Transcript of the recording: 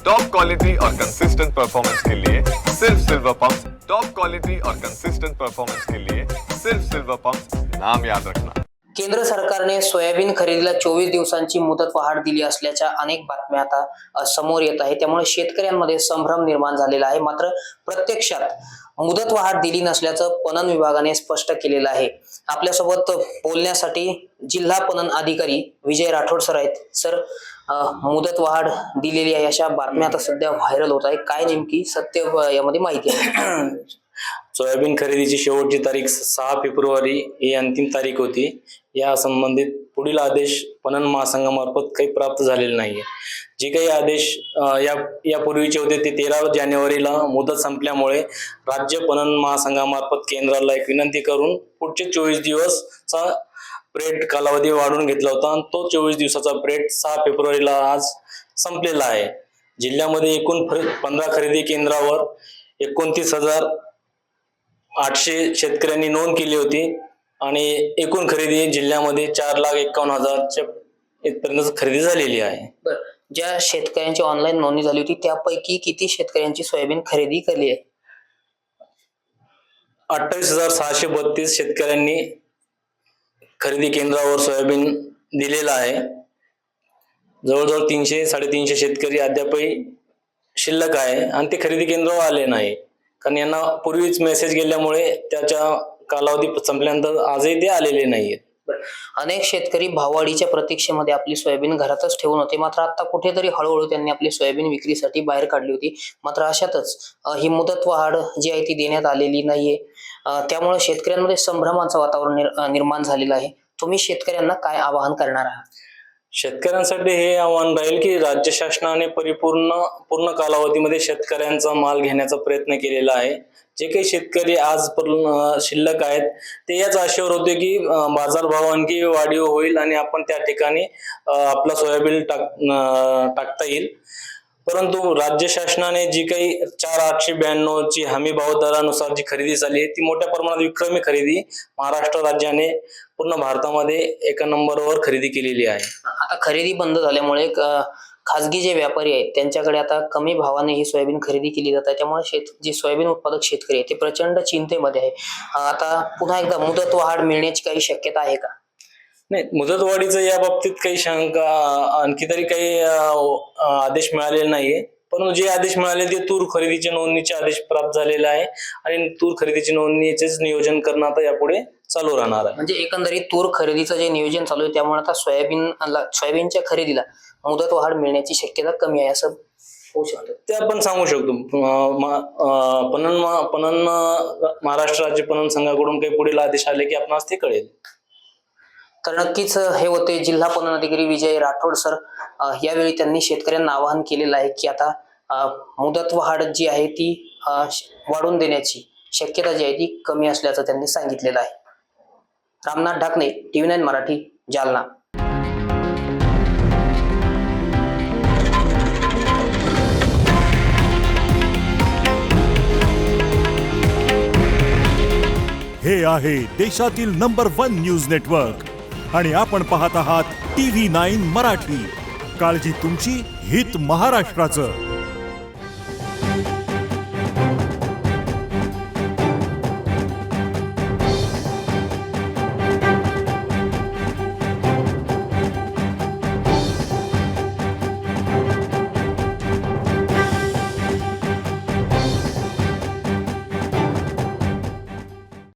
Top quality और consistent performance के लिए सिर्फ सिल्वर पंप। टॉप क्वालिटी और कंसिस्टेंट परफॉर्मेंस के लिए सिर्फ सिल्वर पंप, नाम याद रखना। केंद्र सरकारने सोयाबीन खरेदीला 24 दिवसांची मुदत वाढ दिली असल्याच्या अनेक बातम्या आता समोर येत आहे। त्यामुळे शेतकऱ्यांमध्ये संभ्रम निर्माण झालेला आहे। मात्र प्रत्यक्षात मुदत वाढ दिली नसल्याचं पणन विभागाने स्पष्ट केलेलं आहे। आपल्यासोबत बोलण्यासाठी जिल्हा पणन अधिकारी विजय राठोड सर आहेत। सर, मुदत वाढ दिलेली आहे अशा बातम्या आता सध्या व्हायरल होत आहे, काय नेमकी सत्य यामध्ये माहिती आहे? सोयाबीन खरेदीची शेवटची तारीख 6 फेब्रुवारी ही अंतिम तारीख होती। या संबंधित पुढील आदेश पणन महासंघामार्फत काही प्राप्त झालेले नाहीये। जे काही आदेश यापूर्वीचे होते ते 13 जानेवारीला मुदत संपल्यामुळे राज्य पणन महासंघामार्फत केंद्राला एक विनंती करून पुढचे 24 दिवसचा पिरियड कालावधी वाढवून घेतला होता आणि तो 24 दिवसाचा पिरियड 6 फेब्रुवारीला आज संपलेला आहे। जिल्ह्यामध्ये एकूण 15 खरेदी केंद्रावर 29,800 शेतकऱ्यांनी नोंद केली होती आणि एकूण खरेदी जिल्ह्यामध्ये 4,51,000 इथपर्यंत खरेदी झालेली आहे। ज्या शेतकऱ्यांची ऑनलाईन नोंदणी झाली होती त्यापैकी किती शेतकऱ्यांची सोयाबीन खरेदी केली आहे? 28,632 शेतकऱ्यांनी खरेदी केंद्रावर सोयाबीन दिलेला आहे। जवळजवळ 300-350 शेतकरी अद्यापही शिल्लक आहे आणि ते खरेदी केंद्रावर आले नाही, कारण यांना पूर्वीच मेसेज गेल्यामुळे त्याच्या कालावधी संपल्यानंतर आजही ते आलेले नाहीयेत। अनेक शेतकरी भाववाढीच्या प्रतीक्षेमध्ये आपली सोयाबीन घरातच ठेवून होते, मात्र आता कुठेतरी हळूहळू त्यांनी आपली सोयाबीन विक्रीसाठी बाहेर काढली होती। मात्र अशातच ही मुदत वाढ जी आहे ती देण्यात आलेली नाहीये, त्यामुळे शेतकऱ्यांमध्ये संभ्रमाचं वातावरण निर्माण झालेलं आहे। तुम्ही शेतकऱ्यांना काय आवाहन करणार आहात? शेतकऱ्यांसाठी हे आव्हान राहील की राज्य शासनाने पूर्ण कालावधीमध्ये शेतकऱ्यांचा माल घेण्याचा प्रयत्न केलेला आहे। जे काही शेतकरी आज शिल्लक आहेत ते याच आशेवर होते की बाजारभाव आणखी वाढीव होईल आणि आपण त्या ठिकाणी आपला सोयाबीन टाकता येईल। परंतु राज्य शासनाने जी काही 4,892 ची हमी भाव दरानुसार जी खरेदी झाली ती मोठ्या प्रमाणात विक्रमी खरेदी महाराष्ट्र राज्याने पूर्ण भारतामध्ये एका नंबरवर खरेदी केलेली आहे। आता खरेदी बंद झाल्यामुळे खासगी जे व्यापारी आहेत त्यांच्याकडे आता कमी भावाने ही सोयाबीन खरेदी केली जात आहे। त्यामुळे जे सोयाबीन उत्पादक शेतकरी आहेत ते प्रचंड चिंतेमध्ये आहे। आता पुन्हा एकदा मुदत वाढ मिळण्याची काही शक्यता आहे का? नाही, मुदतवाढीचं या बाबतीत काही शंका आणखी तरी काही आदेश मिळालेले नाहीये, पण जे आदेश मिळाले ते तूर खरेदीच्या नोंदणीचे आदेश प्राप्त झालेला आहे आणि तूर खरेदीची नोंदणीचेच नियोजन करणं आता यापुढे चालू राहणार आहे। म्हणजे एकंदरीत तूर खरेदीचं जे नियोजन चालू आहे त्यामुळे आता सोयाबीनच्या खरेदीला मुदत वाढ मिळण्याची शक्यता कमी आहे असं होऊ शकतं, ते आपण सांगू शकतो। पणन महाराष्ट्र राज्य पणन संघाकडून काही पुढील आदेश आले की आपणास ते कळेल। तर नक्कीच हे होते जिल्हा पणन अधिकारी विजय राठोड सर। यावेळी त्यांनी शेतकऱ्यांना आवाहन केलेलं आहे की आता मुदत वाढ जी आहे ती वाढवून देण्याची शक्यता जी आहे ती कमी असल्याचं त्यांनी सांगितलेलं आहे। रामनाथ ढाकणे, TV9 मराठी, जालना। हे आहे देशातील नंबर 1 न्यूज नेटवर्क आणि आपण पाहत आहात TV9 मराठी। काळजी तुमची, हित महाराष्ट्राचं।